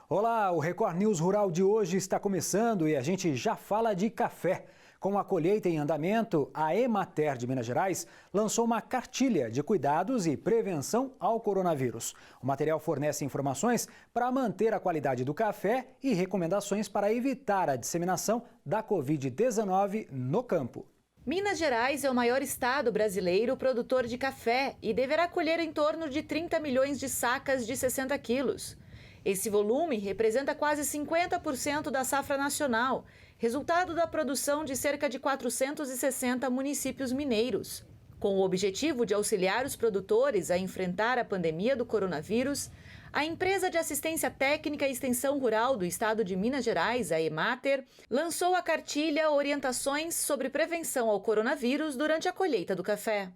Olá, o Record News Rural de hoje está começando e a gente já fala de café. Com a colheita em andamento, a Emater de Minas Gerais lançou uma cartilha de cuidados e prevenção ao coronavírus. O material fornece informações para manter a qualidade do café e recomendações para evitar a disseminação da Covid-19 no campo. Minas Gerais é o maior estado brasileiro produtor de café e deverá colher em torno de 30 milhões de sacas de 60 quilos. Esse volume representa quase 50% da safra nacional, resultado da produção de cerca de 460 municípios mineiros. Com o objetivo de auxiliar os produtores a enfrentar a pandemia do coronavírus, a empresa de assistência técnica e extensão rural do estado de Minas Gerais, a Emater, lançou a cartilha Orientações sobre Prevenção ao Coronavírus durante a colheita do café.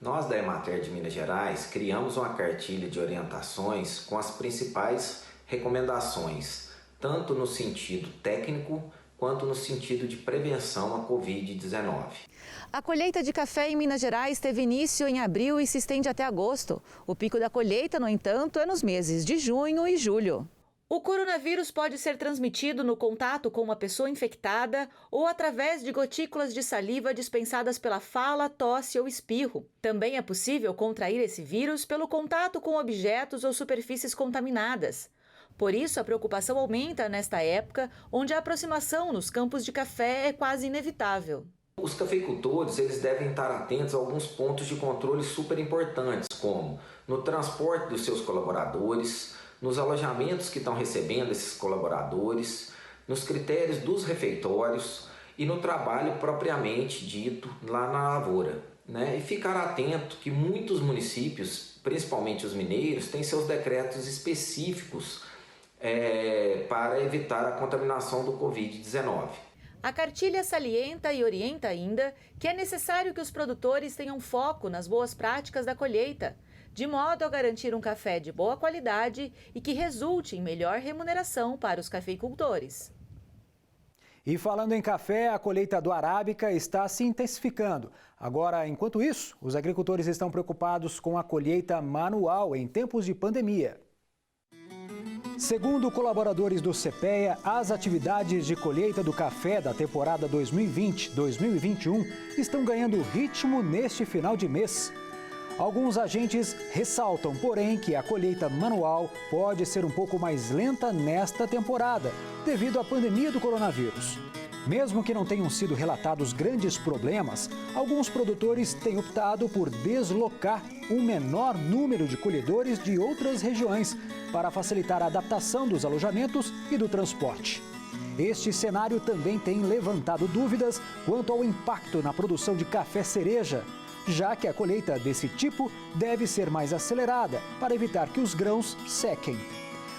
Nós da Emater de Minas Gerais criamos uma cartilha de orientações com as principais recomendações, tanto no sentido técnico quanto no sentido de prevenção à Covid-19. A colheita de café em Minas Gerais teve início em abril e se estende até agosto. O pico da colheita, no entanto, é nos meses de junho e julho. O coronavírus pode ser transmitido no contato com uma pessoa infectada ou através de gotículas de saliva dispensadas pela fala, tosse ou espirro. Também é possível contrair esse vírus pelo contato com objetos ou superfícies contaminadas. Por isso, a preocupação aumenta nesta época, onde a aproximação nos campos de café é quase inevitável. Os cafeicultores eles devem estar atentos a alguns pontos de controle super importantes, como no transporte dos seus colaboradores, nos alojamentos que estão recebendo esses colaboradores, nos critérios dos refeitórios e no trabalho propriamente dito lá na lavoura. E ficar atento que muitos municípios, principalmente os mineiros, têm seus decretos específicos para evitar a contaminação do Covid-19. A cartilha salienta e orienta ainda que é necessário que os produtores tenham foco nas boas práticas da colheita, de modo a garantir um café de boa qualidade e que resulte em melhor remuneração para os cafeicultores. E falando em café, a colheita do Arábica está se intensificando. Agora, enquanto isso, os agricultores estão preocupados com a colheita manual em tempos de pandemia. Segundo colaboradores do CPEA, as atividades de colheita do café da temporada 2020-2021 estão ganhando ritmo neste final de mês. Alguns agentes ressaltam, porém, que a colheita manual pode ser um pouco mais lenta nesta temporada, devido à pandemia do coronavírus. Mesmo que não tenham sido relatados grandes problemas, alguns produtores têm optado por deslocar um menor número de colhedores de outras regiões para facilitar a adaptação dos alojamentos e do transporte. Este cenário também tem levantado dúvidas quanto ao impacto na produção de café cereja, já que a colheita desse tipo deve ser mais acelerada para evitar que os grãos sequem.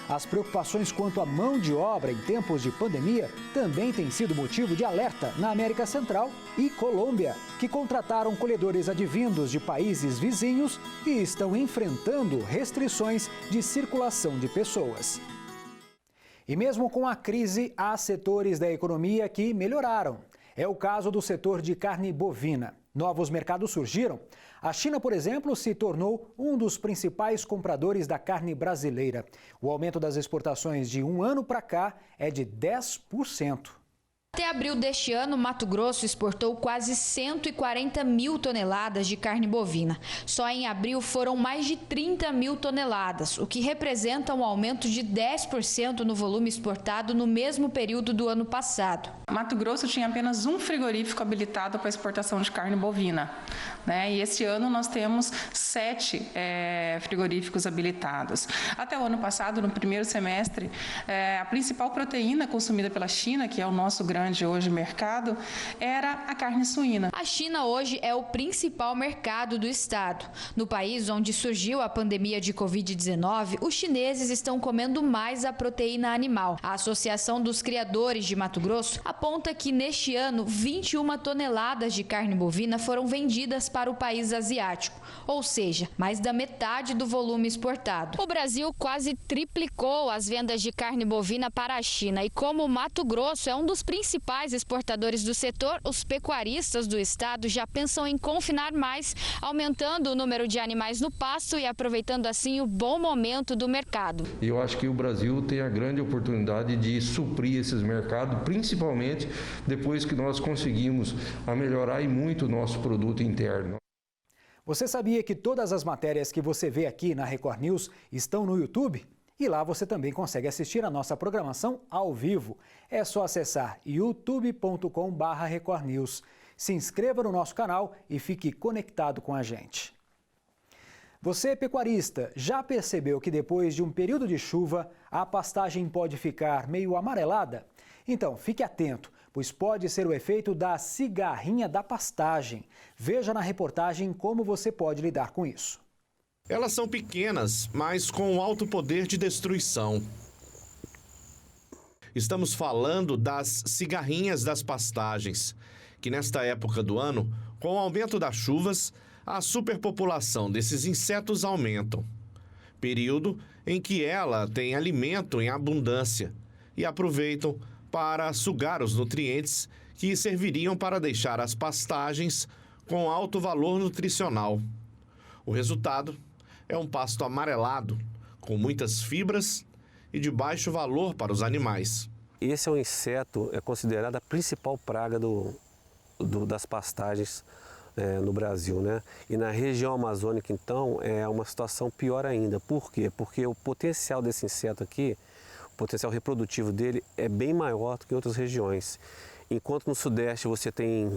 As preocupações quanto à mão de obra em tempos de pandemia também têm sido motivo de alerta na América Central e Colômbia, que contrataram colhedores advindos de países vizinhos e estão enfrentando restrições de circulação de pessoas. E mesmo com a crise, há setores da economia que melhoraram. É o caso do setor de carne bovina. Novos mercados surgiram. A China, por exemplo, se tornou um dos principais compradores da carne brasileira. O aumento das exportações de um ano para cá é de 10%. Até abril deste ano, Mato Grosso exportou quase 140 mil toneladas de carne bovina. Só em abril foram mais de 30 mil toneladas, o que representa um aumento de 10% no volume exportado no mesmo período do ano passado. Mato Grosso tinha apenas um frigorífico habilitado para exportação de carne bovina, E este ano nós temos 7 frigoríficos habilitados. Até o ano passado, no primeiro semestre, a principal proteína consumida pela China, que é o nosso grande hoje mercado, era a carne suína. A China hoje é o principal mercado do estado. No país onde surgiu a pandemia de Covid-19, os chineses estão comendo mais a proteína animal. A Associação dos Criadores de Mato Grosso aponta que neste ano 21 toneladas de carne bovina foram vendidas para o país asiático, ou seja, mais da metade do volume exportado. O Brasil quase triplicou as vendas de carne bovina para a China e como o Mato Grosso é um dos principais principais exportadores do setor, os pecuaristas do estado já pensam em confinar mais, aumentando o número de animais no pasto e aproveitando assim o bom momento do mercado. Eu acho que o Brasil tem a grande oportunidade de suprir esses mercados, principalmente depois que nós conseguimos melhorar e muito o nosso produto interno. Você sabia que todas as matérias que você vê aqui na Record News estão no YouTube? E lá você também consegue assistir a nossa programação ao vivo. É só acessar youtube.com/recordnews. Se inscreva no nosso canal e fique conectado com a gente. Você, pecuarista, já percebeu que depois de um período de chuva, a pastagem pode ficar meio amarelada? Então, fique atento, pois pode ser o efeito da cigarrinha da pastagem. Veja na reportagem como você pode lidar com isso. Elas são pequenas, mas com alto poder de destruição. Estamos falando das cigarrinhas das pastagens, que nesta época do ano, com o aumento das chuvas, a superpopulação desses insetos aumentam. Período em que ela tem alimento em abundância e aproveitam para sugar os nutrientes que serviriam para deixar as pastagens com alto valor nutricional. O resultado é um pasto amarelado, com muitas fibras e de baixo valor para os animais. Esse é um inseto, é considerado a principal praga das pastagens no Brasil, né? E na região amazônica, então, é uma situação pior ainda. Por quê? Porque o potencial desse inseto aqui, o potencial reprodutivo dele é bem maior do que em outras regiões. Enquanto no Sudeste você tem,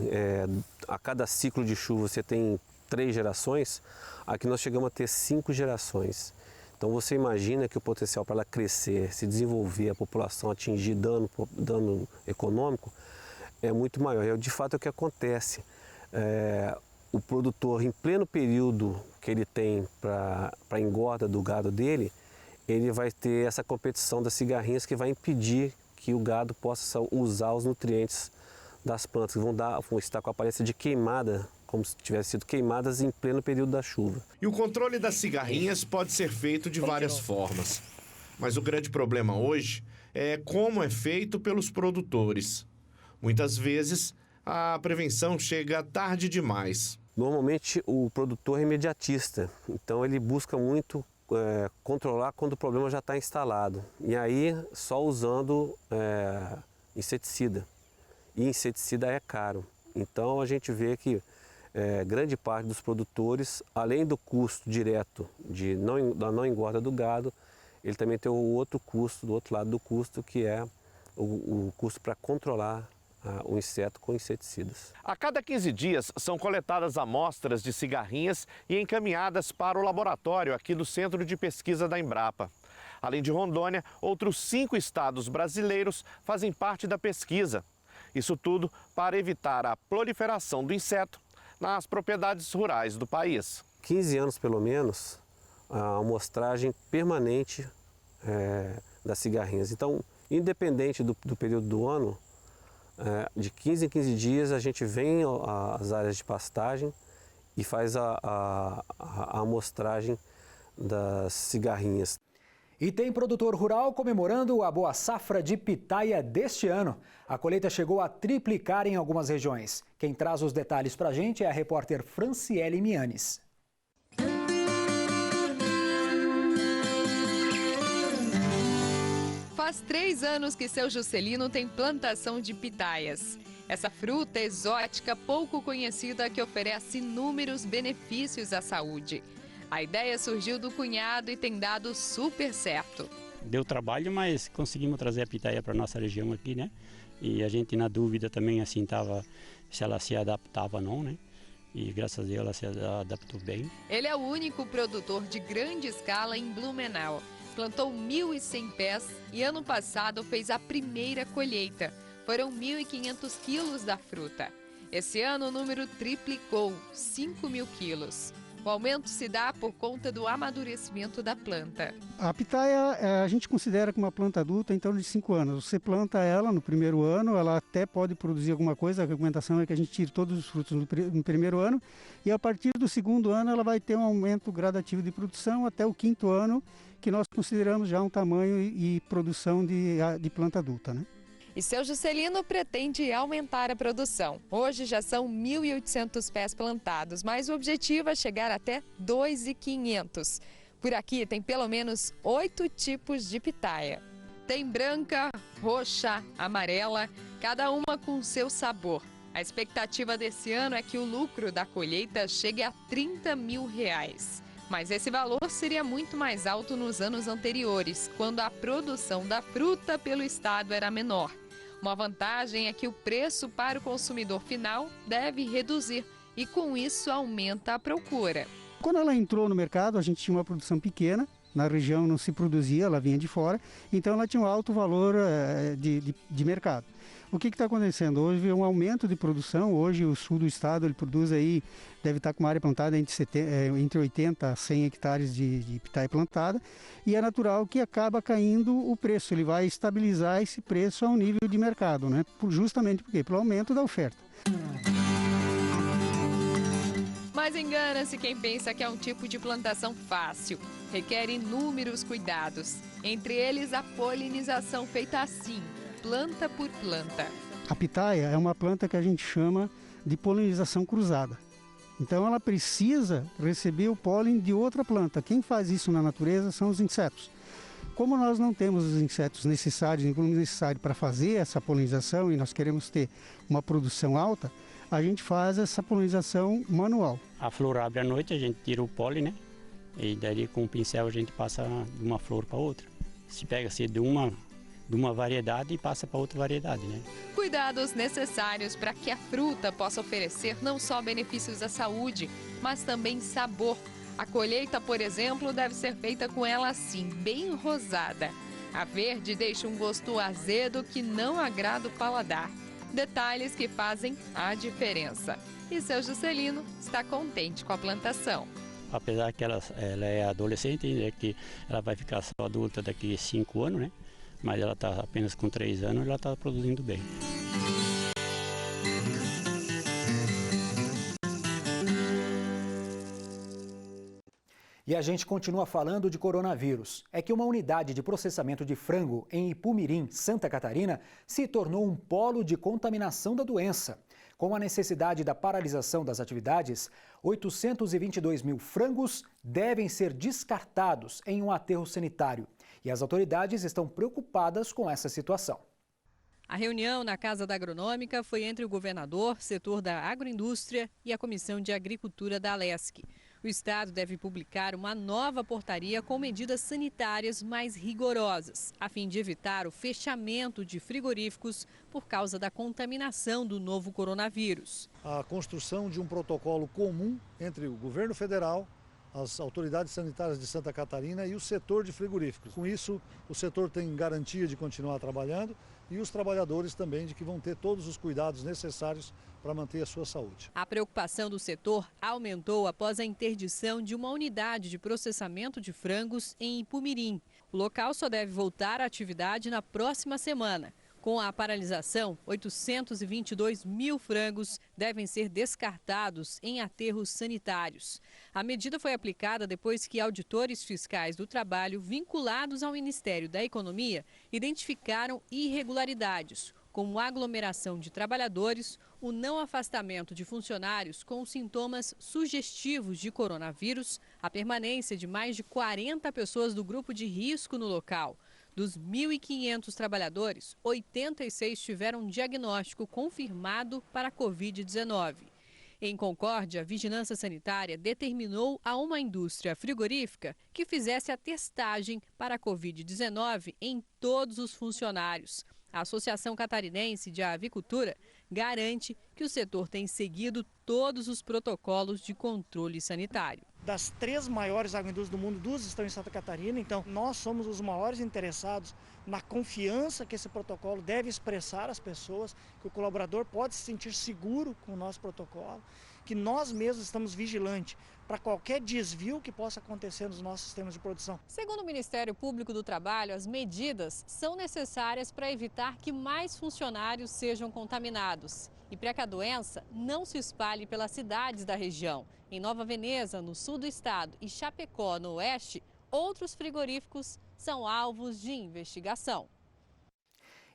a cada ciclo de chuva, você tem 3 gerações, aqui nós chegamos a ter 5 gerações. Então você imagina que o potencial para ela crescer, se desenvolver, a população atingir dano econômico, é muito maior. E de fato é o que acontece. O produtor, em pleno período que ele tem para a engorda do gado dele, ele vai ter essa competição das cigarrinhas que vai impedir que o gado possa usar os nutrientes das plantas, que vão estar com a aparência de queimada, como se tivessem sido queimadas em pleno período da chuva. E o controle das cigarrinhas pode ser feito de várias formas. Mas o grande problema hoje é como é feito pelos produtores. Muitas vezes, a prevenção chega tarde demais. Normalmente, o produtor é imediatista, então ele busca muito controlar quando o problema já está instalado. E aí, só usando inseticida. E inseticida é caro. Então, a gente vê que grande parte dos produtores, além do custo direto da não engorda do gado, ele também tem o outro custo, do outro lado do custo, que é o custo para controlar o inseto com inseticidas. A cada 15 dias são coletadas amostras de cigarrinhas e encaminhadas para o laboratório aqui do Centro de Pesquisa da Embrapa. Além de Rondônia, outros 5 estados brasileiros fazem parte da pesquisa. Isso tudo para evitar a proliferação do inseto nas propriedades rurais do país. 15 anos, pelo menos, a amostragem permanente das cigarrinhas. Então, independente do período do ano, de 15 em 15 dias a gente vem às áreas de pastagem e faz a amostragem das cigarrinhas. E tem produtor rural comemorando a boa safra de pitaia deste ano. A colheita chegou a triplicar em algumas regiões. Quem traz os detalhes para a gente é a repórter Franciele Mianes. Faz 3 anos que seu Juscelino tem plantação de pitaias. Essa fruta exótica pouco conhecida que oferece inúmeros benefícios à saúde. A ideia surgiu do cunhado e tem dado super certo. Deu trabalho, mas conseguimos trazer a pitaia para nossa região aqui, né? E a gente na dúvida também assim tava se ela se adaptava ou não, né? E graças a Deus ela se adaptou bem. Ele é o único produtor de grande escala em Blumenau. Plantou 1.100 pés e ano passado fez a primeira colheita. Foram 1.500 quilos da fruta. Esse ano o número triplicou, 5.000 quilos. O aumento se dá por conta do amadurecimento da planta. A pitaia a gente considera como uma planta adulta em torno de 5 anos. Você planta ela no primeiro ano, ela até pode produzir alguma coisa, a recomendação é que a gente tire todos os frutos no primeiro ano, e a partir do segundo ano ela vai ter um aumento gradativo de produção até o 5º ano, que nós consideramos já um tamanho e produção de planta adulta, né? E seu Juscelino pretende aumentar a produção. Hoje já são 1.800 pés plantados, mas o objetivo é chegar até 2.500. Por aqui tem pelo menos 8 tipos de pitaia. Tem branca, roxa, amarela, cada uma com seu sabor. A expectativa desse ano é que o lucro da colheita chegue a R$30 mil. Mas esse valor seria muito mais alto nos anos anteriores, quando a produção da fruta pelo estado era menor. Uma vantagem é que o preço para o consumidor final deve reduzir e, com isso, aumenta a procura. Quando ela entrou no mercado, a gente tinha uma produção pequena, na região não se produzia, ela vinha de fora, então ela tinha um alto valor de mercado. O que está acontecendo? Hoje houve um aumento de produção, hoje o sul do estado ele produz aí, deve estar com uma área plantada entre 80 a 100 hectares de pitaia plantada, e é natural que acaba caindo o preço, ele vai estabilizar esse preço ao nível de mercado, né? Justamente por quê? Pelo aumento da oferta. Mas engana-se quem pensa que é um tipo de plantação fácil. Requer inúmeros cuidados, entre eles a polinização feita assim, planta por planta. A pitaia é uma planta que a gente chama de polinização cruzada. Então ela precisa receber o pólen de outra planta. Quem faz isso na natureza são os insetos. Como nós não temos os insetos necessários, o volume necessário para fazer essa polinização e nós queremos ter uma produção alta, a gente faz essa polinização manual. A flor abre à noite, a gente tira o pólen, né? E daí com o pincel a gente passa de uma flor para outra. Se pega-se de uma variedade e passa para outra variedade, né? Cuidados necessários para que a fruta possa oferecer não só benefícios à saúde, mas também sabor. A colheita, por exemplo, deve ser feita com ela assim, bem rosada. A verde deixa um gosto azedo que não agrada o paladar. Detalhes que fazem a diferença. E seu Juscelino está contente com a plantação. Apesar que ela é adolescente, é que ela vai ficar só adulta daqui a 5 anos, né? Mas ela está apenas com 3 anos e ela está produzindo bem. E a gente continua falando de coronavírus. É que uma unidade de processamento de frango em Ipumirim, Santa Catarina, se tornou um polo de contaminação da doença. Com a necessidade da paralisação das atividades, 822 mil frangos devem ser descartados em um aterro sanitário. E as autoridades estão preocupadas com essa situação. A reunião na Casa da Agronômica foi entre o governador, setor da agroindústria e a Comissão de Agricultura da Alesc. O estado deve publicar uma nova portaria com medidas sanitárias mais rigorosas, a fim de evitar o fechamento de frigoríficos por causa da contaminação do novo coronavírus. A construção de um protocolo comum entre o governo federal, as autoridades sanitárias de Santa Catarina e o setor de frigoríficos. Com isso, o setor tem garantia de continuar trabalhando e os trabalhadores também de que vão ter todos os cuidados necessários para manter a sua saúde. A preocupação do setor aumentou após a interdição de uma unidade de processamento de frangos em Ipumirim. O local só deve voltar à atividade na próxima semana. Com a paralisação, 822 mil frangos devem ser descartados em aterros sanitários. A medida foi aplicada depois que auditores fiscais do trabalho vinculados ao Ministério da Economia identificaram irregularidades, como aglomeração de trabalhadores, o não afastamento de funcionários com sintomas sugestivos de coronavírus, a permanência de mais de 40 pessoas do grupo de risco no local. Dos 1.500 trabalhadores, 86 tiveram diagnóstico confirmado para a Covid-19. Em Concórdia, a Vigilância Sanitária determinou a uma indústria frigorífica que fizesse a testagem para a Covid-19 em todos os funcionários. A Associação Catarinense de Avicultura garante que o setor tem seguido todos os protocolos de controle sanitário. Das 3 maiores agroindústrias do mundo, 2 estão em Santa Catarina, então nós somos os maiores interessados na confiança que esse protocolo deve expressar às pessoas, que o colaborador pode se sentir seguro com o nosso protocolo, que nós mesmos estamos vigilantes para qualquer desvio que possa acontecer nos nossos sistemas de produção. Segundo o Ministério Público do Trabalho, as medidas são necessárias para evitar que mais funcionários sejam contaminados e para que a doença não se espalhe pelas cidades da região. Em Nova Veneza, no sul do estado, e Chapecó, no oeste, outros frigoríficos são alvos de investigação.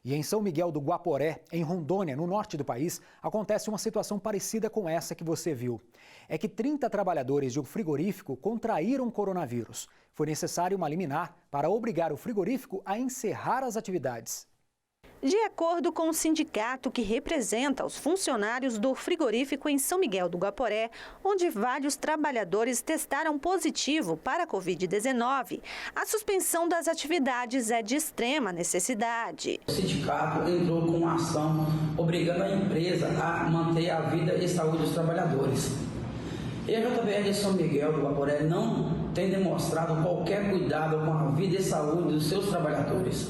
E em São Miguel do Guaporé, em Rondônia, no norte do país, acontece uma situação parecida com essa que você viu. É que 30 trabalhadores de um frigorífico contraíram coronavírus. Foi necessário uma liminar para obrigar o frigorífico a encerrar as atividades. De acordo com o sindicato que representa os funcionários do frigorífico em São Miguel do Guaporé, onde vários trabalhadores testaram positivo para a Covid-19, a suspensão das atividades é de extrema necessidade. O sindicato entrou com uma ação obrigando a empresa a manter a vida e saúde dos trabalhadores. E a JBR de São Miguel do Guaporé não tem demonstrado qualquer cuidado com a vida e saúde dos seus trabalhadores.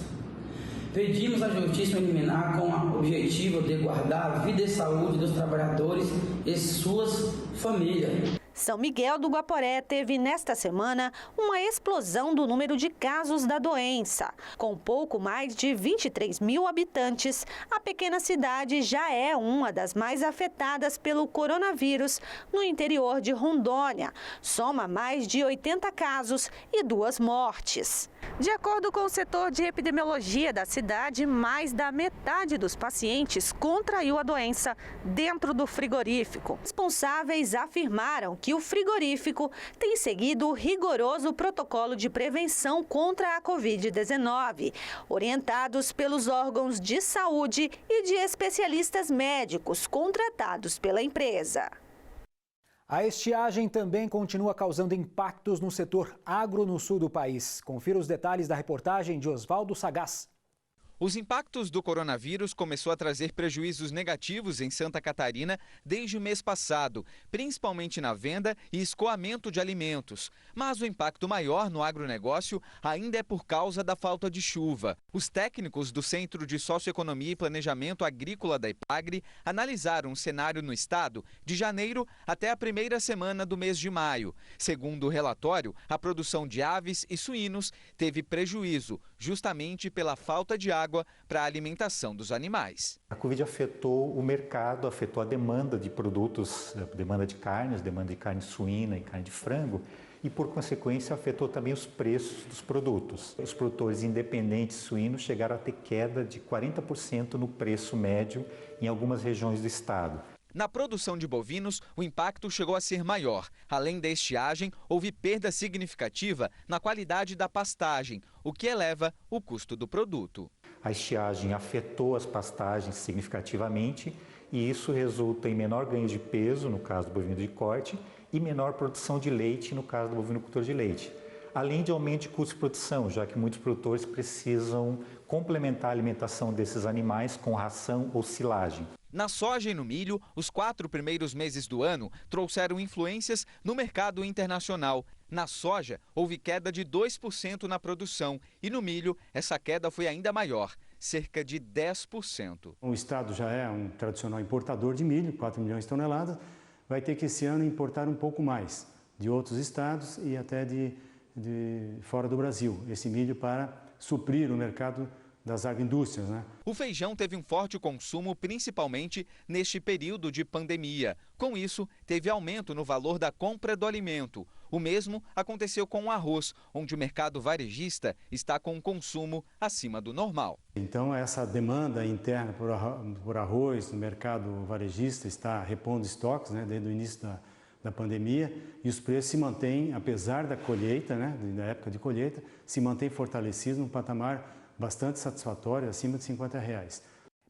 Pedimos à Justiça liminar com o objetivo de guardar a vida e saúde dos trabalhadores e suas famílias. São Miguel do Guaporé teve nesta semana uma explosão do número de casos da doença. Com pouco mais de 23 mil habitantes, a pequena cidade já é uma das mais afetadas pelo coronavírus no interior de Rondônia. Soma mais de 80 casos e 2 mortes. De acordo com o setor de epidemiologia da cidade, mais da metade dos pacientes contraiu a doença dentro do frigorífico. Responsáveis afirmaram que o frigorífico tem seguido o rigoroso protocolo de prevenção contra a Covid-19, orientados pelos órgãos de saúde e de especialistas médicos contratados pela empresa. A estiagem também continua causando impactos no setor agro no sul do país. Confira os detalhes da reportagem de Oswaldo Sagaz. Os impactos do coronavírus começou a trazer prejuízos negativos em Santa Catarina desde o mês passado, principalmente na venda e escoamento de alimentos. Mas o impacto maior no agronegócio ainda é por causa da falta de chuva. Os técnicos do Centro de Socioeconomia e Planejamento Agrícola da Ipagre analisaram o cenário no estado de janeiro até a primeira semana do mês de maio. Segundo o relatório, a produção de aves e suínos teve prejuízo, justamente pela falta de água para a alimentação dos animais. A Covid afetou o mercado, afetou a demanda de produtos, demanda de carnes, demanda de carne suína e carne de frango e, por consequência, afetou também os preços dos produtos. Os produtores independentes suínos chegaram a ter queda de 40% no preço médio em algumas regiões do estado. Na produção de bovinos, o impacto chegou a ser maior. Além da estiagem, houve perda significativa na qualidade da pastagem, o que eleva o custo do produto. A estiagem afetou as pastagens significativamente e isso resulta em menor ganho de peso, no caso do bovino de corte, e menor produção de leite, no caso do bovinocultor de leite. Além de aumento de custo de produção, já que muitos produtores precisam complementar a alimentação desses animais com ração ou silagem. Na soja e no milho, os 4 primeiros meses do ano trouxeram influências no mercado internacional. Na soja, houve queda de 2% na produção e no milho, essa queda foi ainda maior, cerca de 10%. O estado já é um tradicional importador de milho, 4 milhões de toneladas, vai ter que esse ano importar um pouco mais de outros estados e até de fora do Brasil, esse milho para suprir o mercado das agroindústrias, né? O feijão teve um forte consumo, principalmente neste período de pandemia. Com isso, teve aumento no valor da compra do alimento. O mesmo aconteceu com o arroz, onde o mercado varejista está com um consumo acima do normal. Então, essa demanda interna por arroz no mercado varejista está repondo estoques, né, desde o início da pandemia, e os preços se mantêm, apesar da colheita, né, da época de colheita, se mantém fortalecidos num patamar bastante satisfatório, acima de R$50.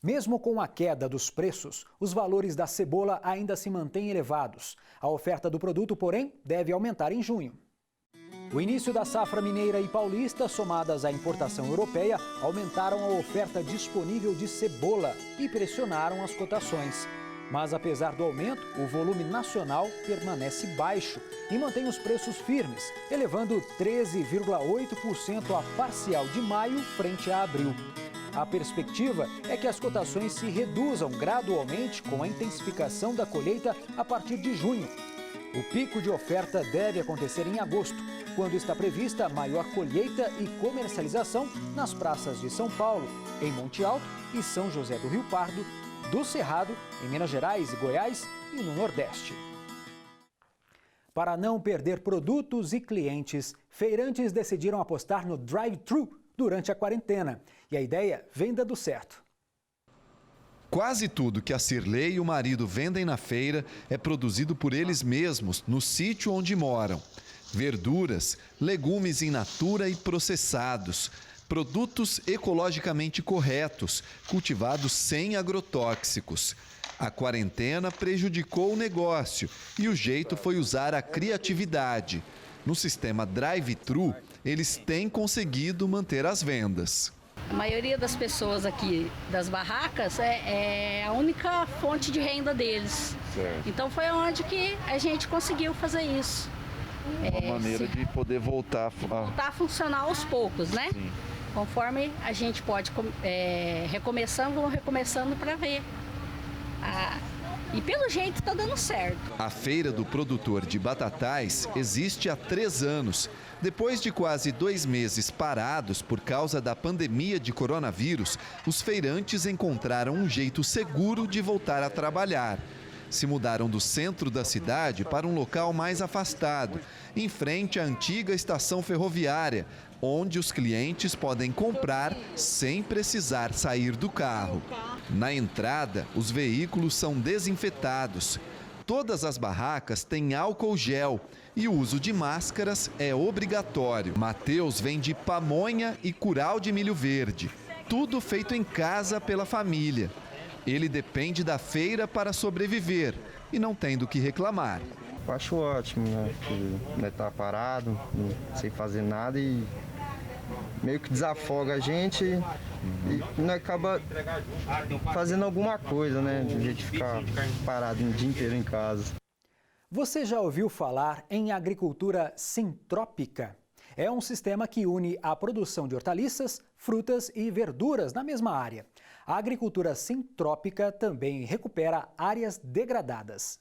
Mesmo com a queda dos preços, os valores da cebola ainda se mantêm elevados. A oferta do produto, porém, deve aumentar em junho. O início da safra mineira e paulista, somadas à importação europeia, aumentaram a oferta disponível de cebola e pressionaram as cotações. Mas, apesar do aumento, o volume nacional permanece baixo e mantém os preços firmes, elevando 13,8% a parcial de maio frente a abril. A perspectiva é que as cotações se reduzam gradualmente com a intensificação da colheita a partir de junho. O pico de oferta deve acontecer em agosto, quando está prevista maior colheita e comercialização nas praças de São Paulo, em Monte Alto e São José do Rio Pardo, do Cerrado, em Minas Gerais e Goiás e no Nordeste. Para não perder produtos e clientes, feirantes decidiram apostar no drive-thru durante a quarentena. E a ideia vem dando certo. Quase tudo que a Cirlei e o marido vendem na feira é produzido por eles mesmos, no sítio onde moram. Verduras, legumes in natura e processados. Produtos ecologicamente corretos, cultivados sem agrotóxicos. A quarentena prejudicou o negócio e o jeito foi usar a criatividade. No sistema drive-thru, eles têm conseguido manter as vendas. A maioria das pessoas aqui das barracas é a única fonte de renda deles. Certo. Então foi onde que a gente conseguiu fazer isso. Uma maneira de poder voltar a funcionar aos poucos, né? Sim. Conforme a gente pode vamos recomeçando para ver. E pelo jeito está dando certo. A Feira do Produtor de Batatais existe há 3 anos. Depois de quase 2 meses parados por causa da pandemia de coronavírus, os feirantes encontraram um jeito seguro de voltar a trabalhar. Se mudaram do centro da cidade para um local mais afastado, em frente à antiga estação ferroviária, onde os clientes podem comprar sem precisar sair do carro. Na entrada, os veículos são desinfetados. Todas as barracas têm álcool gel e o uso de máscaras é obrigatório. Matheus vende pamonha e curau de milho verde, tudo feito em casa pela família. Ele depende da feira para sobreviver e não tem do que reclamar. Eu acho ótimo, né? Porque tá parado, sem fazer nada e meio que desafoga a gente e não acaba fazendo alguma coisa, né? De jeito de ficar parado o dia inteiro em casa. Você já ouviu falar em agricultura sintrópica? É um sistema que une a produção de hortaliças, frutas e verduras na mesma área. A agricultura sintrópica também recupera áreas degradadas.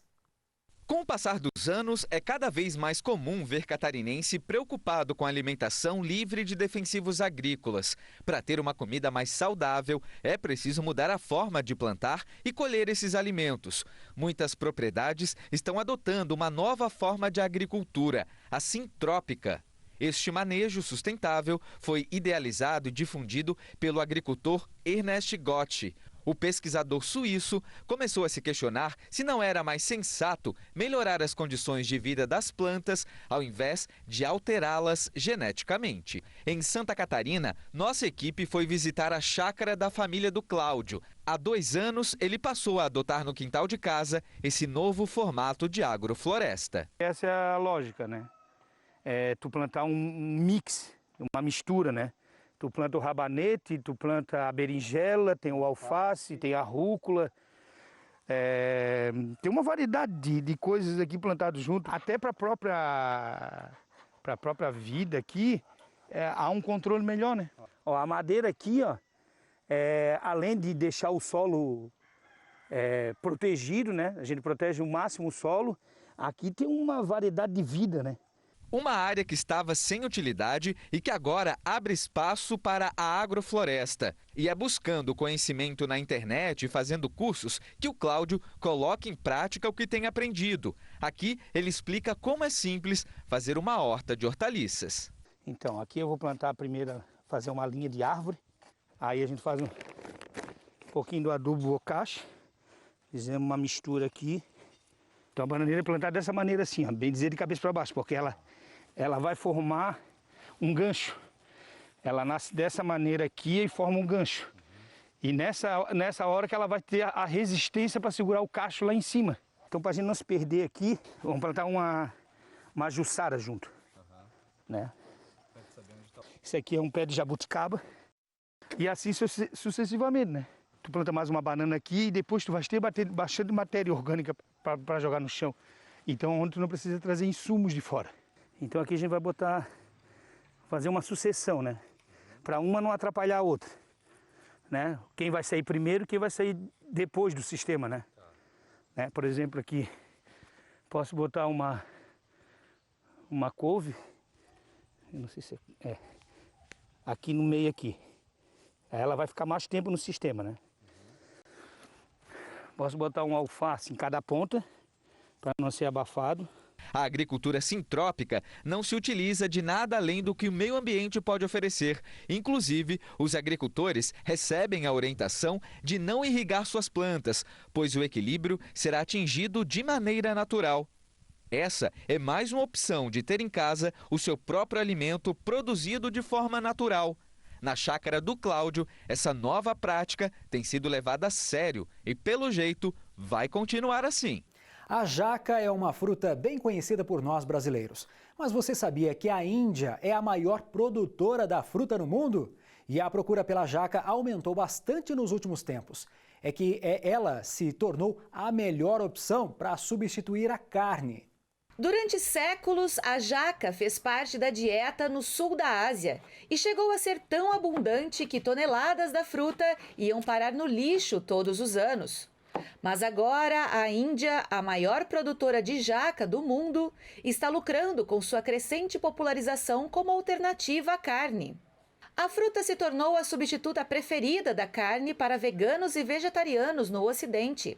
Com o passar dos anos, é cada vez mais comum ver catarinense preocupado com a alimentação livre de defensivos agrícolas. Para ter uma comida mais saudável, é preciso mudar a forma de plantar e colher esses alimentos. Muitas propriedades estão adotando uma nova forma de agricultura, a sintrópica. Este manejo sustentável foi idealizado e difundido pelo agricultor Ernest Gott. O pesquisador suíço começou a se questionar se não era mais sensato melhorar as condições de vida das plantas ao invés de alterá-las geneticamente. Em Santa Catarina, nossa equipe foi visitar a chácara da família do Cláudio. Há 2 anos, ele passou a adotar no quintal de casa esse novo formato de agrofloresta. Essa é a lógica, né? É tu plantar um mix, uma mistura, né? Tu planta o rabanete, tu planta a berinjela, tem o alface, tem a rúcula. Tem uma variedade de coisas aqui plantadas junto. Até para a própria vida aqui, há um controle melhor, né? Ó, a madeira aqui, ó, além de deixar o solo protegido, né? A gente protege o máximo o solo. Aqui tem uma variedade de vida, né? Uma área que estava sem utilidade e que agora abre espaço para a agrofloresta. E é buscando conhecimento na internet e fazendo cursos que o Cláudio coloca em prática o que tem aprendido. Aqui ele explica como é simples fazer uma horta de hortaliças. Então, aqui eu vou plantar primeiro, fazer uma linha de árvore. Aí a gente faz um pouquinho do adubo bocache. Fizemos uma mistura aqui. Então a bananeira é plantada dessa maneira assim, ó, bem dizer de cabeça para baixo, porque ela vai formar um gancho. Ela nasce dessa maneira aqui e forma um gancho. E nessa hora que ela vai ter a resistência para segurar o cacho lá em cima. Então, para a gente não se perder aqui, vamos plantar uma jussara junto. Né? Isso aqui é um pé de jabuticaba. E assim sucessivamente, né? Tu planta mais uma banana aqui e depois tu vai ter bastante matéria orgânica para jogar no chão. Então, onde tu não precisa trazer insumos de fora. Então aqui a gente vai fazer uma sucessão, né? Para uma não atrapalhar a outra, né? Quem vai sair primeiro, quem vai sair depois do sistema, né? Né? Por exemplo, aqui posso botar uma couve, eu não sei se aqui no meio aqui. Aí ela vai ficar mais tempo no sistema, né? Posso botar um alface em cada ponta para não ser abafado. A agricultura sintrópica não se utiliza de nada além do que o meio ambiente pode oferecer. Inclusive, os agricultores recebem a orientação de não irrigar suas plantas, pois o equilíbrio será atingido de maneira natural. Essa é mais uma opção de ter em casa o seu próprio alimento produzido de forma natural. Na chácara do Cláudio, essa nova prática tem sido levada a sério e, pelo jeito, vai continuar assim. A jaca é uma fruta bem conhecida por nós brasileiros. Mas você sabia que a Índia é a maior produtora da fruta no mundo? E a procura pela jaca aumentou bastante nos últimos tempos. É que ela se tornou a melhor opção para substituir a carne. Durante séculos, a jaca fez parte da dieta no sul da Ásia e chegou a ser tão abundante que toneladas da fruta iam parar no lixo todos os anos. Mas agora a Índia, a maior produtora de jaca do mundo, está lucrando com sua crescente popularização como alternativa à carne. A fruta se tornou a substituta preferida da carne para veganos e vegetarianos no Ocidente.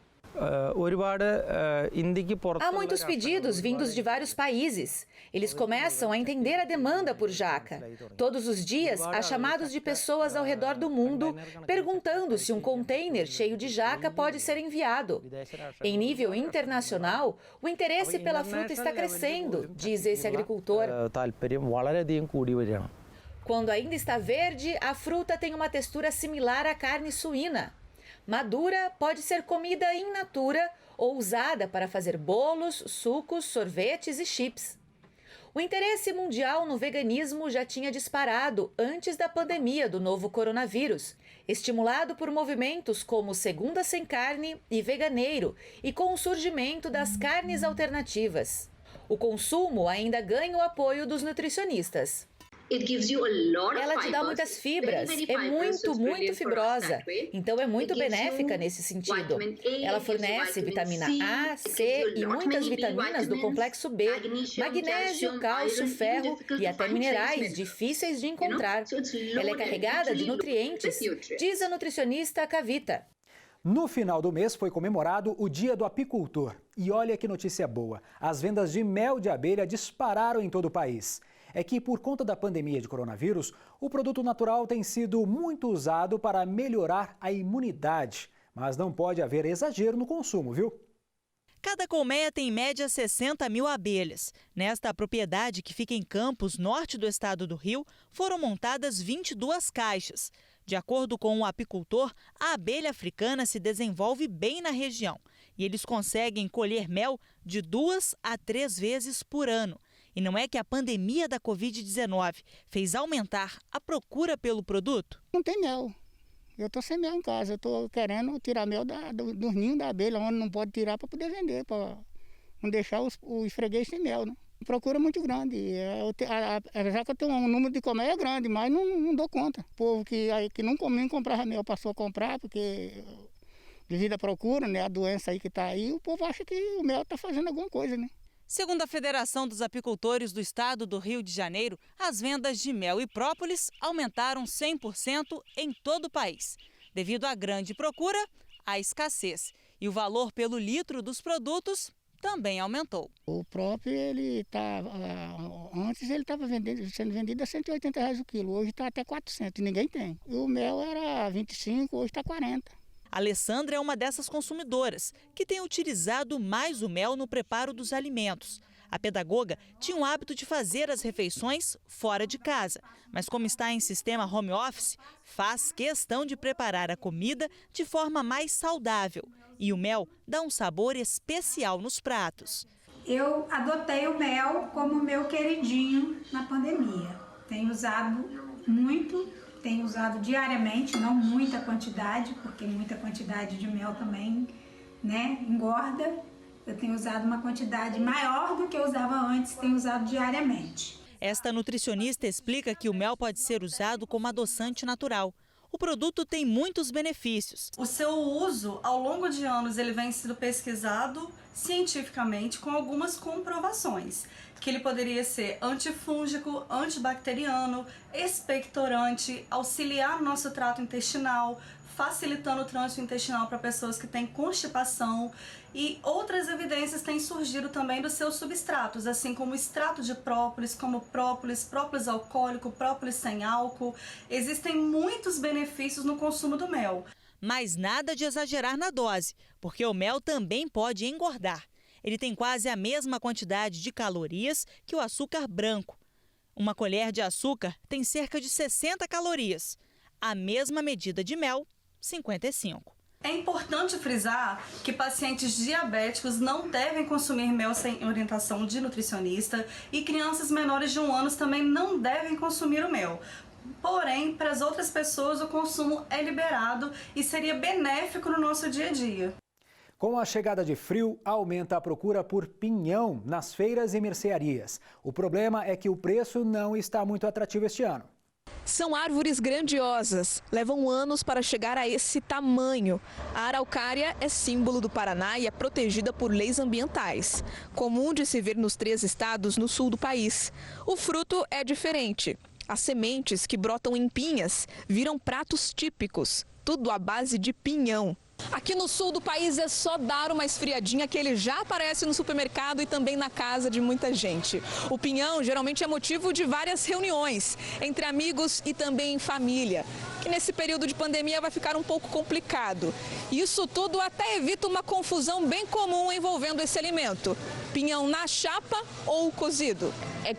Há muitos pedidos vindos de vários países. Eles começam a entender a demanda por jaca. Todos os dias, há chamados de pessoas ao redor do mundo perguntando se um container cheio de jaca pode ser enviado. Em nível internacional, o interesse pela fruta está crescendo, diz esse agricultor. Quando ainda está verde, a fruta tem uma textura similar à carne suína. Madura, pode ser comida in natura ou usada para fazer bolos, sucos, sorvetes e chips. O interesse mundial no veganismo já tinha disparado antes da pandemia do novo coronavírus, estimulado por movimentos como Segunda Sem Carne e Veganeiro e com o surgimento das carnes alternativas. O consumo ainda ganha o apoio dos nutricionistas. Ela te dá muitas fibras, é muito fibrosa, então é muito benéfica nesse sentido. Ela fornece vitamina A, C e muitas vitaminas do complexo B, magnésio, cálcio, ferro e até minerais difíceis de encontrar. Ela é carregada de nutrientes, diz a nutricionista Kavita. No final do mês foi comemorado o Dia do Apicultor. E olha que notícia boa, as vendas de mel de abelha dispararam em todo o país. É que, por conta da pandemia de coronavírus, o produto natural tem sido muito usado para melhorar a imunidade. Mas não pode haver exagero no consumo, viu? Cada colmeia tem em média 60 mil abelhas. Nesta propriedade, que fica em Campos, norte do estado do Rio, foram montadas 22 caixas. De acordo com o apicultor, a abelha africana se desenvolve bem na região. E eles conseguem colher mel de 2 a 3 vezes por ano. E não é que a pandemia da Covid-19 fez aumentar a procura pelo produto? Não tem mel. Eu estou sem mel em casa. Eu estou querendo tirar mel dos ninhos da abelha, onde não pode tirar para poder vender, para não deixar os fregueses sem mel, né? Procura muito grande. Já que eu tenho um número de colmeia grande, mas não dou conta. O povo que não comprava mel passou a comprar, porque devido à procura, né, a doença aí que está aí, o povo acha que o mel está fazendo alguma coisa, né? Segundo a Federação dos Apicultores do Estado do Rio de Janeiro, as vendas de mel e própolis aumentaram 100% em todo o país. Devido à grande procura, à escassez. E o valor pelo litro dos produtos também aumentou. O próprio, antes ele estava sendo vendido a R$180 o quilo, hoje está até 400 e ninguém tem. E o mel era 25, hoje está 40. A Alessandra é uma dessas consumidoras que tem utilizado mais o mel no preparo dos alimentos. A pedagoga tinha o hábito de fazer as refeições fora de casa, mas como está em sistema home office, faz questão de preparar a comida de forma mais saudável. E o mel dá um sabor especial nos pratos. Eu adotei o mel como meu queridinho na pandemia. Tenho usado muito. Tenho usado diariamente, não muita quantidade, porque muita quantidade de mel também, né, engorda. Eu tenho usado uma quantidade maior do que eu usava antes, tenho usado diariamente. Esta nutricionista explica que o mel pode ser usado como adoçante natural. O produto tem muitos benefícios. O seu uso, ao longo de anos, ele vem sendo pesquisado cientificamente com algumas comprovações. Que ele poderia ser antifúngico, antibacteriano, expectorante, auxiliar no nosso trato intestinal, facilitando o trânsito intestinal para pessoas que têm constipação, e outras evidências têm surgido também dos seus substratos, assim como o extrato de própolis, como própolis alcoólico, própolis sem álcool. Existem muitos benefícios no consumo do mel. Mas nada de exagerar na dose, porque o mel também pode engordar. Ele tem quase a mesma quantidade de calorias que o açúcar branco. Uma colher de açúcar tem cerca de 60 calorias. A mesma medida de mel, 55. É importante frisar que pacientes diabéticos não devem consumir mel sem orientação de nutricionista e crianças menores de 1 ano também não devem consumir o mel. Porém, para as outras pessoas o consumo é liberado e seria benéfico no nosso dia a dia. Com a chegada de frio, aumenta a procura por pinhão nas feiras e mercearias. O problema é que o preço não está muito atrativo este ano. São árvores grandiosas, levam anos para chegar a esse tamanho. A araucária é símbolo do Paraná e é protegida por leis ambientais, comum de se ver nos 3 estados no sul do país. O fruto é diferente. As sementes que brotam em pinhas viram pratos típicos, tudo à base de pinhão. Aqui no sul do país é só dar uma esfriadinha que ele já aparece no supermercado e também na casa de muita gente. O pinhão geralmente é motivo de várias reuniões entre amigos e também em família, que nesse período de pandemia vai ficar um pouco complicado. Isso tudo até evita uma confusão bem comum envolvendo esse alimento. Pinhão na chapa ou cozido?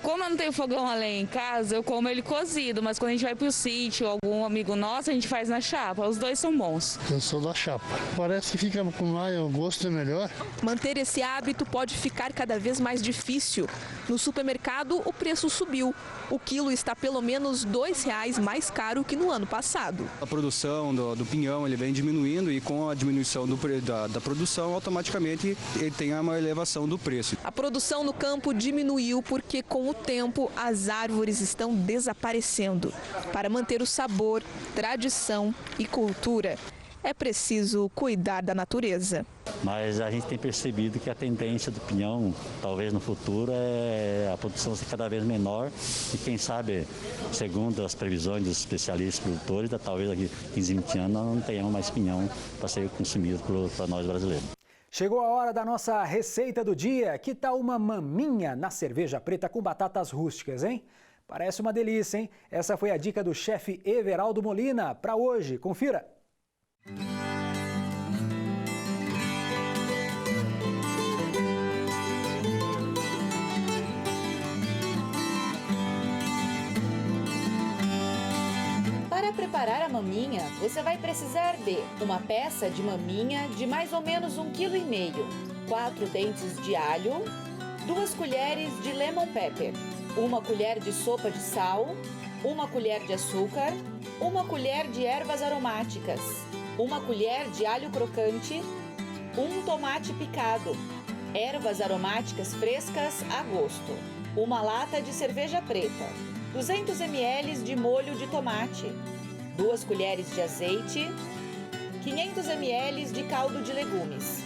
Como eu não tenho fogão a lenha em casa, eu como ele cozido, mas quando a gente vai pro sítio, algum amigo nosso, a gente faz na chapa. Os dois são bons. Eu sou da chapa. Parece que fica com mais, o gosto é melhor. Manter esse hábito pode ficar cada vez mais difícil. No supermercado, o preço subiu. O quilo está pelo menos R$ 2,00 mais caro que no ano passado. A produção do pinhão ele vem diminuindo e com a diminuição da produção, automaticamente ele tem uma elevação do preço. A produção no campo diminuiu porque com o tempo as árvores estão desaparecendo. Para manter o sabor, tradição e cultura, é preciso cuidar da natureza. Mas a gente tem percebido que a tendência do pinhão, talvez no futuro, é a produção ser cada vez menor e quem sabe, segundo as previsões dos especialistas produtores, talvez daqui 15, 20 anos não tenhamos mais pinhão para ser consumido para nós brasileiros. Chegou a hora da nossa receita do dia. Que tal uma maminha na cerveja preta com batatas rústicas, hein? Parece uma delícia, hein? Essa foi a dica do chefe Everaldo Molina para hoje. Confira! Para preparar a maminha, você vai precisar de uma peça de maminha de mais ou menos 1,5 kg, 4 dentes de alho, 2 colheres de lemon pepper, 1 colher de sopa de sal, 1 colher de açúcar, 1 colher de ervas aromáticas, 1 colher de alho crocante, 1 tomate picado, ervas aromáticas frescas a gosto, 1 lata de cerveja preta, 200 ml de molho de tomate, 2 colheres de azeite, 500 ml de caldo de legumes.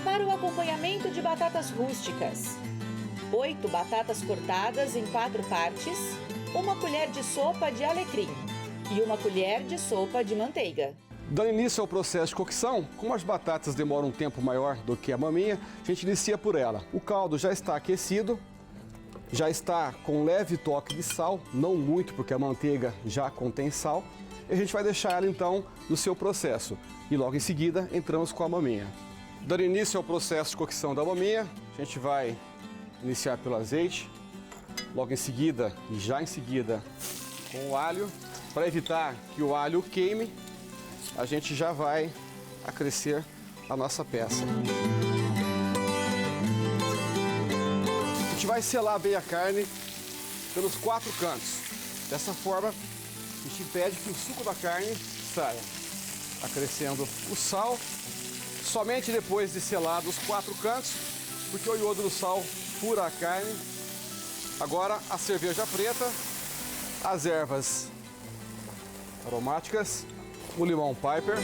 Para o acompanhamento de batatas rústicas, 8 batatas cortadas em 4 partes, 1 colher de sopa de alecrim e 1 colher de sopa de manteiga. Dando início ao processo de cocção, como as batatas demoram um tempo maior do que a maminha, a gente inicia por ela. O caldo já está aquecido, já está com leve toque de sal, não muito porque a manteiga já contém sal. E a gente vai deixar ela então no seu processo. E logo em seguida entramos com a maminha. Dando início ao processo de cocção da maminha, a gente vai iniciar pelo azeite, logo em seguida e já em seguida com o alho. Para evitar que o alho queime, a gente já vai acrescer a nossa peça. A gente vai selar bem a carne pelos 4 cantos. Dessa forma, a gente impede que o suco da carne saia. Acrescendo o sal, somente depois de selado os 4 cantos, porque o iodo do sal fura a carne. Agora a cerveja preta, as ervas aromáticas, o limão Piper.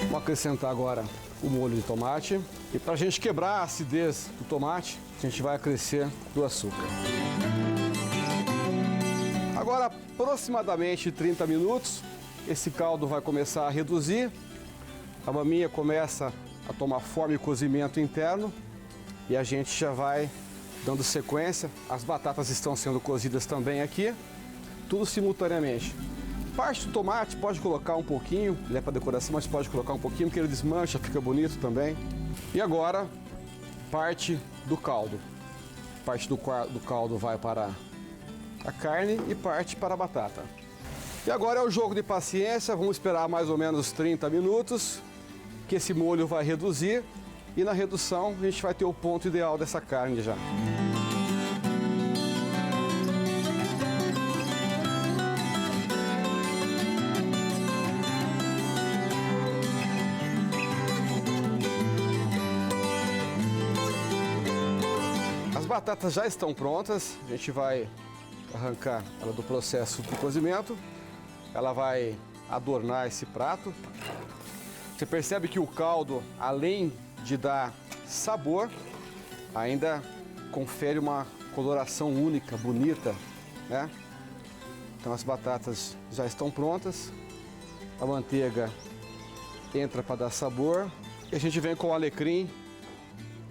Vamos acrescentar agora o molho de tomate. E para a gente quebrar a acidez do tomate, a gente vai acrescer do açúcar. Agora, aproximadamente 30 minutos, esse caldo vai começar a reduzir, a maminha começa a tomar forma e cozimento interno e a gente já vai dando sequência. As batatas estão sendo cozidas também aqui, tudo simultaneamente. Parte do tomate pode colocar um pouquinho, ele é para decoração, mas pode colocar um pouquinho, porque ele desmancha, fica bonito também. E agora, parte do caldo. Parte do caldo vai para a carne e parte para a batata. E agora é o jogo de paciência, vamos esperar mais ou menos 30 minutos, que esse molho vai reduzir e na redução a gente vai ter o ponto ideal dessa carne já. As batatas já estão prontas, a gente vai arrancar ela do processo de cozimento. Ela vai adornar esse prato. Você percebe que o caldo, além de dar sabor, ainda confere uma coloração única, bonita, né? Então as batatas já estão prontas, a manteiga entra para dar sabor e a gente vem com o alecrim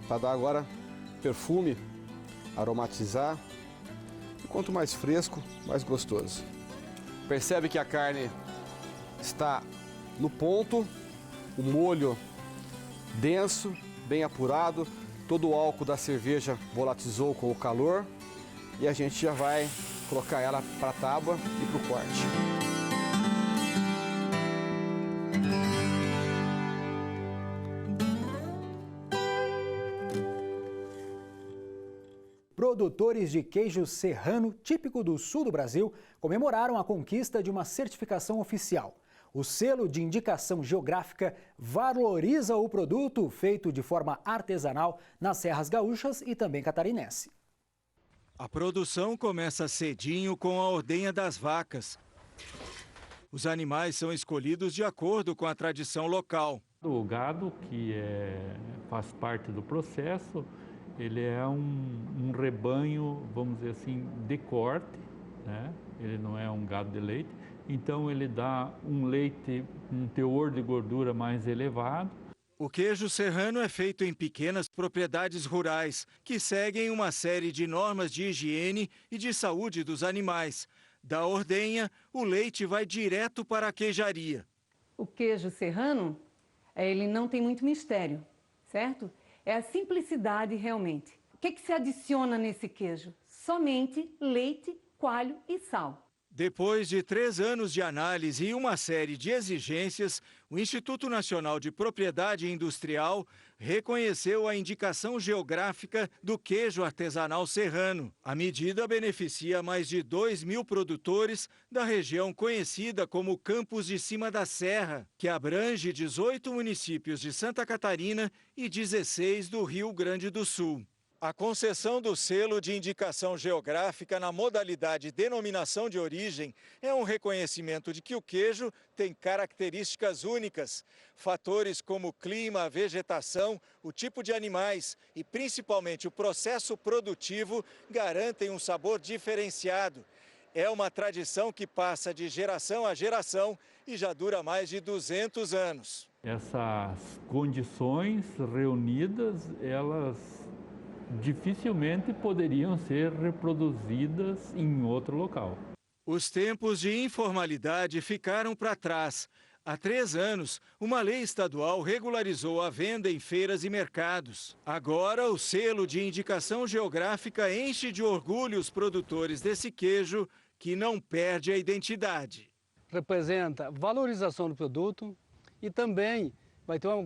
para dar agora perfume, aromatizar. E quanto mais fresco, mais gostoso. Percebe que a carne está no ponto, o molho denso, bem apurado, todo o álcool da cerveja volatilizou com o calor e a gente já vai colocar ela para a tábua e para o corte. Produtores de queijo serrano, típico do sul do Brasil, comemoraram a conquista de uma certificação oficial. O selo de indicação geográfica valoriza o produto feito de forma artesanal nas serras gaúchas e também catarinense. A produção começa cedinho com a ordenha das vacas. Os animais são escolhidos de acordo com a tradição local. O gado, que faz parte do processo, ele é um rebanho, vamos dizer assim, de corte, né? Ele não é um gado de leite, então ele dá um leite, um teor de gordura mais elevado. O queijo serrano é feito em pequenas propriedades rurais, que seguem uma série de normas de higiene e de saúde dos animais. Da ordenha, o leite vai direto para a queijaria. O queijo serrano, ele não tem muito mistério, certo? É a simplicidade realmente. O que se adiciona nesse queijo? Somente leite, coalho e sal. Depois de 3 anos de análise e uma série de exigências, o Instituto Nacional de Propriedade Industrial reconheceu a indicação geográfica do queijo artesanal serrano. A medida beneficia mais de 2.000 produtores da região conhecida como Campos de Cima da Serra, que abrange 18 municípios de Santa Catarina e 16 do Rio Grande do Sul. A concessão do selo de indicação geográfica na modalidade denominação de origem é um reconhecimento de que o queijo tem características únicas. Fatores como clima, vegetação, o tipo de animais e principalmente o processo produtivo garantem um sabor diferenciado. É uma tradição que passa de geração a geração e já dura mais de 200 anos. Essas condições reunidas, elas dificilmente poderiam ser reproduzidas em outro local. Os tempos de informalidade ficaram para trás. Há 3 anos, uma lei estadual regularizou a venda em feiras e mercados. Agora, o selo de indicação geográfica enche de orgulho os produtores desse queijo, que não perde a identidade. Representa valorização do produto e também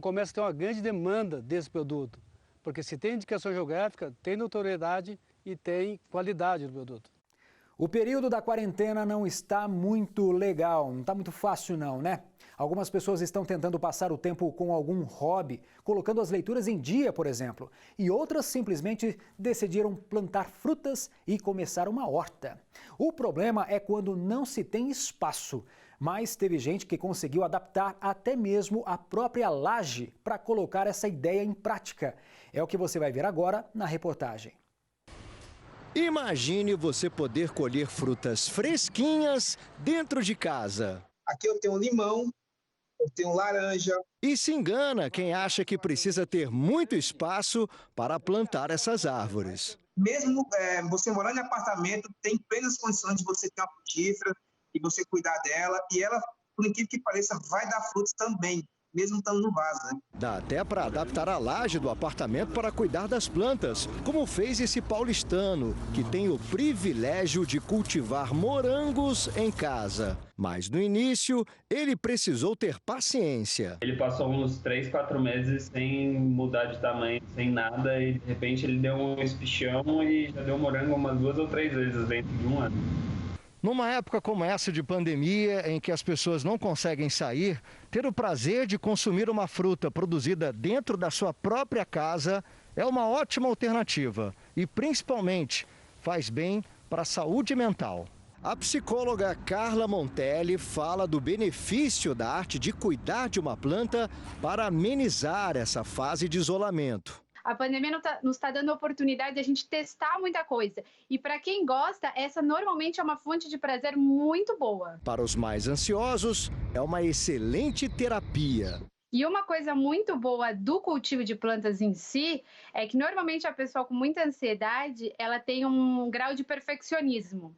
começa a ter uma grande demanda desse produto. Porque se tem indicação geográfica, tem notoriedade e tem qualidade do produto. O período da quarentena não está muito legal, não está muito fácil não, né? Algumas pessoas estão tentando passar o tempo com algum hobby, colocando as leituras em dia, por exemplo. E outras simplesmente decidiram plantar frutas e começar uma horta. O problema é quando não se tem espaço. Mas teve gente que conseguiu adaptar até mesmo a própria laje para colocar essa ideia em prática. É o que você vai ver agora na reportagem. Imagine você poder colher frutas fresquinhas dentro de casa. Aqui eu tenho limão, eu tenho laranja. E se engana quem acha que precisa ter muito espaço para plantar essas árvores. Mesmo você morando em apartamento, tem plenas condições de você ter uma frutífera e você cuidar dela. E ela, por incrível que pareça, vai dar frutos também, mesmo estando no vaso, né? Dá até para adaptar a laje do apartamento para cuidar das plantas, como fez esse paulistano, que tem o privilégio de cultivar morangos em casa. Mas no início, ele precisou ter paciência. Ele passou uns 3, 4 meses sem mudar de tamanho, sem nada, e de repente ele deu um espichão e já deu morango umas 2 ou 3 vezes dentro de um ano. Numa época como essa de pandemia, em que as pessoas não conseguem sair, ter o prazer de consumir uma fruta produzida dentro da sua própria casa é uma ótima alternativa e, principalmente, faz bem para a saúde mental. A psicóloga Carla Montelli fala do benefício da arte de cuidar de uma planta para amenizar essa fase de isolamento. A pandemia nos está dando a oportunidade de a gente testar muita coisa. E para quem gosta, essa normalmente é uma fonte de prazer muito boa. Para os mais ansiosos, é uma excelente terapia. E uma coisa muito boa do cultivo de plantas em si é que normalmente a pessoa com muita ansiedade, ela tem um grau de perfeccionismo.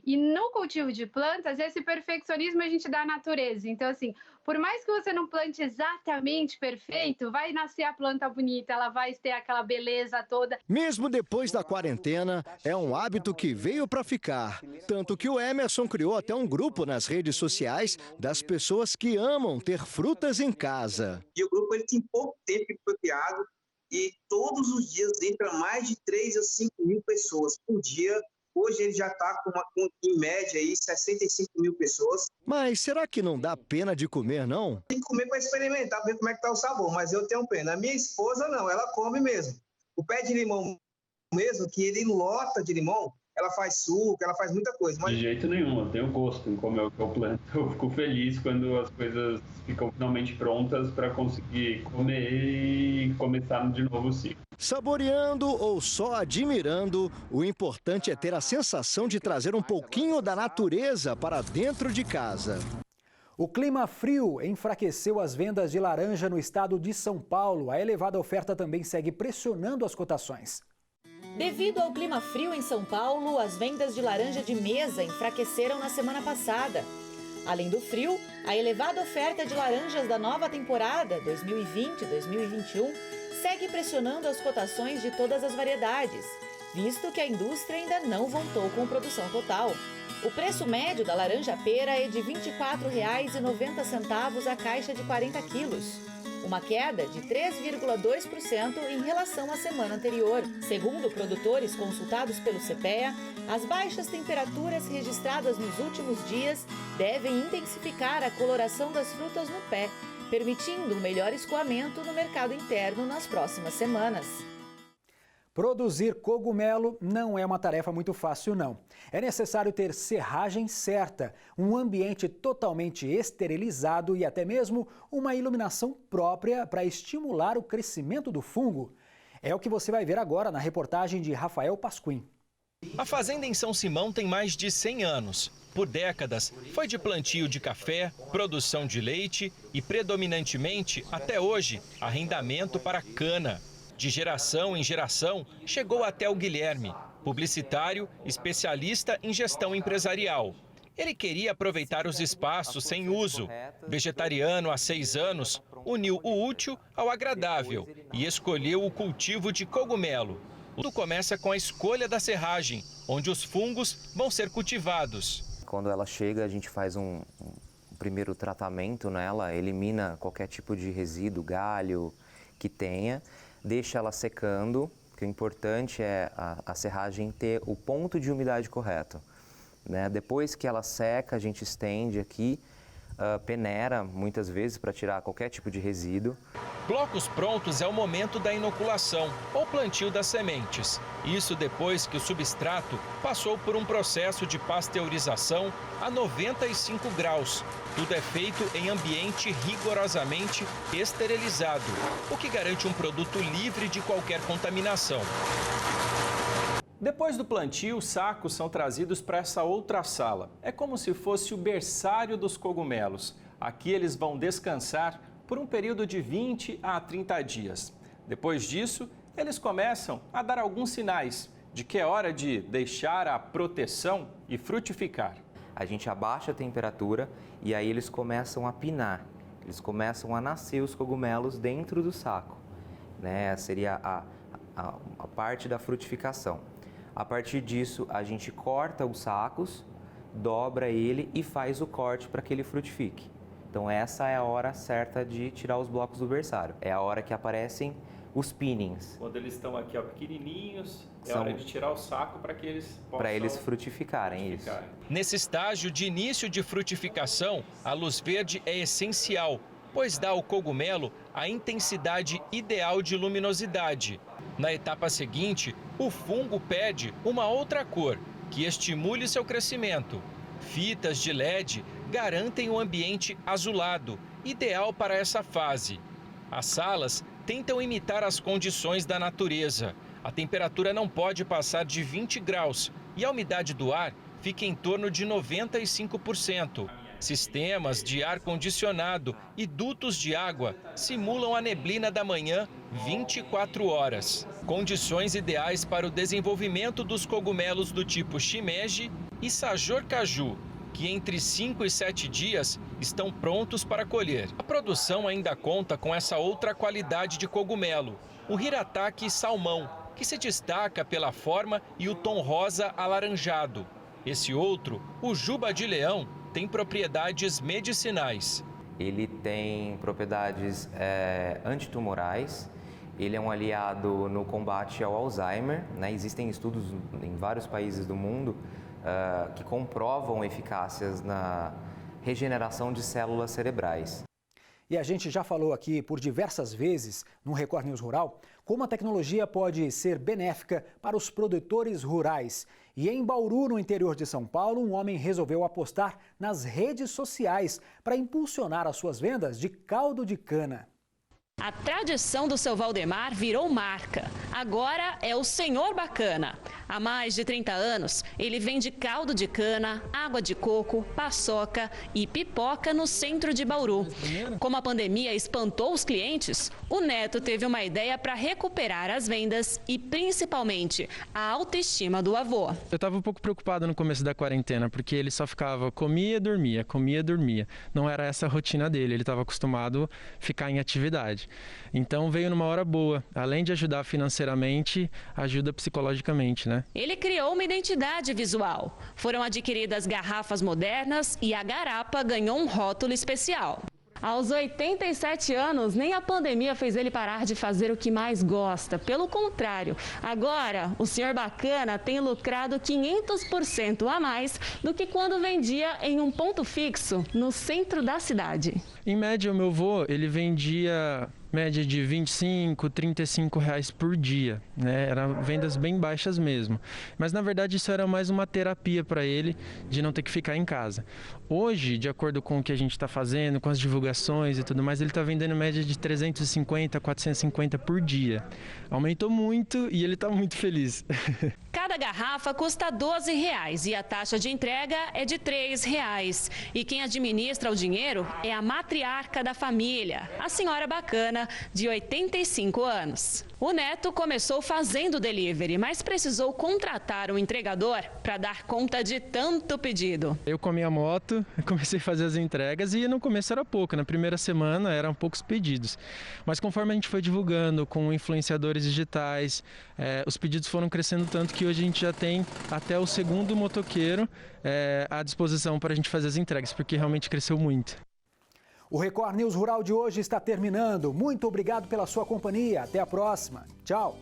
E no cultivo de plantas, esse perfeccionismo a gente dá à natureza. Então, assim, por mais que você não plante exatamente perfeito, vai nascer a planta bonita, ela vai ter aquela beleza toda. Mesmo depois da quarentena, é um hábito que veio para ficar. Tanto que o Emerson criou até um grupo nas redes sociais das pessoas que amam ter frutas em casa. E o grupo ele tem pouco tempo que foi criado e todos os dias entra mais de 3 a 5 mil pessoas por dia. Hoje ele já está com, em média, aí, 65 mil pessoas. Mas será que não dá pena de comer, não? Tem que comer para experimentar, ver como é que está o sabor, mas eu tenho pena. A minha esposa não, ela come mesmo. O pé de limão mesmo, que ele lota de limão, ela faz suco, ela faz muita coisa. Mas... De jeito nenhum, eu tenho gosto em comer o que eu planto. Eu fico feliz quando as coisas ficam finalmente prontas para conseguir comer e começar de novo o ciclo. Saboreando ou só admirando, o importante é ter a sensação de trazer um pouquinho da natureza para dentro de casa. O clima frio enfraqueceu as vendas de laranja no estado de São Paulo. A elevada oferta também segue pressionando as cotações. Devido ao clima frio em São Paulo, as vendas de laranja de mesa enfraqueceram na semana passada. Além do frio, a elevada oferta de laranjas da nova temporada 2020-2021 segue pressionando as cotações de todas as variedades, visto que a indústria ainda não voltou com produção total. O preço médio da laranja pera é de R$ 24,90 a caixa de 40 quilos. Uma queda de 3,2% em relação à semana anterior. Segundo produtores consultados pelo CPEA, as baixas temperaturas registradas nos últimos dias devem intensificar a coloração das frutas no pé, permitindo um melhor escoamento no mercado interno nas próximas semanas. Produzir cogumelo não é uma tarefa muito fácil, não. É necessário ter serragem certa, um ambiente totalmente esterilizado e até mesmo uma iluminação própria para estimular o crescimento do fungo. É o que você vai ver agora na reportagem de Rafael Pasquim. A fazenda em São Simão tem mais de 100 anos. Por décadas, foi de plantio de café, produção de leite e, predominantemente, até hoje, arrendamento para cana. De geração em geração, chegou até o Guilherme, publicitário, especialista em gestão empresarial. Ele queria aproveitar os espaços sem uso. Vegetariano há 6 anos, uniu o útil ao agradável e escolheu o cultivo de cogumelo. Tudo começa com a escolha da serragem, onde os fungos vão ser cultivados. Quando ela chega, a gente faz um primeiro tratamento nela, elimina qualquer tipo de resíduo, galho que tenha, deixa ela secando, que o importante é a serragem ter o ponto de umidade correto, né? Depois que ela seca, a gente estende aqui, peneira muitas vezes para tirar qualquer tipo de resíduo. Blocos prontos é o momento da inoculação ou plantio das sementes. Isso depois que o substrato passou por um processo de pasteurização a 95 graus. Tudo é feito em ambiente rigorosamente esterilizado, o que garante um produto livre de qualquer contaminação. Depois do plantio, os sacos são trazidos para essa outra sala. É como se fosse o berçário dos cogumelos. Aqui eles vão descansar por um período de 20 a 30 dias. Depois disso, eles começam a dar alguns sinais de que é hora de deixar a proteção e frutificar. A gente abaixa a temperatura e aí eles começam a pinar. Eles começam a nascer os cogumelos dentro do saco, né? Seria a parte da frutificação. A partir disso, a gente corta os sacos, dobra ele e faz o corte para que ele frutifique. Então essa é a hora certa de tirar os blocos do berçário. É a hora que aparecem os pinnings. Quando eles estão aqui, ó, pequenininhos, é hora de tirar o saco para que eles possam... Para eles frutificarem, isso. Nesse estágio de início de frutificação, a luz verde é essencial, pois dá ao cogumelo a intensidade ideal de luminosidade. Na etapa seguinte, o fungo pede uma outra cor, que estimule seu crescimento. Fitas de LED garantem um ambiente azulado, ideal para essa fase. As salas tentam imitar as condições da natureza. A temperatura não pode passar de 20 graus e a umidade do ar fica em torno de 95%. Sistemas de ar-condicionado e dutos de água simulam a neblina da manhã 24 horas. Condições ideais para o desenvolvimento dos cogumelos do tipo shimeji e sajor caju, que entre 5 e 7 dias estão prontos para colher. A produção ainda conta com essa outra qualidade de cogumelo, o hirataki salmão, que se destaca pela forma e o tom rosa alaranjado. Esse outro, o juba de leão, tem propriedades medicinais. Ele tem propriedades antitumorais, ele é um aliado no combate ao Alzheimer, né? Existem estudos em vários países do mundo que comprovam eficácias na regeneração de células cerebrais. E a gente já falou aqui por diversas vezes no Record News Rural como a tecnologia pode ser benéfica para os produtores rurais. E em Bauru, no interior de São Paulo, um homem resolveu apostar nas redes sociais para impulsionar as suas vendas de caldo de cana. A tradição do seu Valdemar virou marca. Agora é o Senhor Bacana. Há mais de 30 anos, ele vende caldo de cana, água de coco, paçoca e pipoca no centro de Bauru. Como a pandemia espantou os clientes, o Neto teve uma ideia para recuperar as vendas e, principalmente, a autoestima do avô. Eu estava um pouco preocupado no começo da quarentena, porque ele só ficava comia, dormia, comia, dormia. Não era essa a rotina dele, ele estava acostumado a ficar em atividade. Então veio numa hora boa. Além de ajudar financeiramente, ajuda psicologicamente, né? Ele criou uma identidade visual. Foram adquiridas garrafas modernas e a garapa ganhou um rótulo especial. Aos 87 anos, nem a pandemia fez ele parar de fazer o que mais gosta. Pelo contrário, agora o Senhor Bacana tem lucrado 500% a mais do que quando vendia em um ponto fixo no centro da cidade. Em média, o meu avô, ele vendia média de R$25, R$35 por dia, né? Eram vendas bem baixas mesmo. Mas na verdade isso era mais uma terapia para ele de não ter que ficar em casa. Hoje, de acordo com o que a gente está fazendo, com as divulgações e tudo mais, ele está vendendo média de 350, 450 por dia. Aumentou muito e ele está muito feliz. Cada garrafa custa R$12 e a taxa de entrega é de R$3. E quem administra o dinheiro é a matriarca da família, a senhora Bacana, de 85 anos. O Neto começou fazendo delivery, mas precisou contratar um entregador para dar conta de tanto pedido. Eu com a minha moto, comecei a fazer as entregas e no começo era pouco, na primeira semana eram poucos pedidos. Mas conforme a gente foi divulgando com influenciadores digitais, os pedidos foram crescendo tanto que hoje a gente já tem até o segundo motoqueiro à disposição para a gente fazer as entregas, porque realmente cresceu muito. O Record News Rural de hoje está terminando. Muito obrigado pela sua companhia. Até a próxima. Tchau.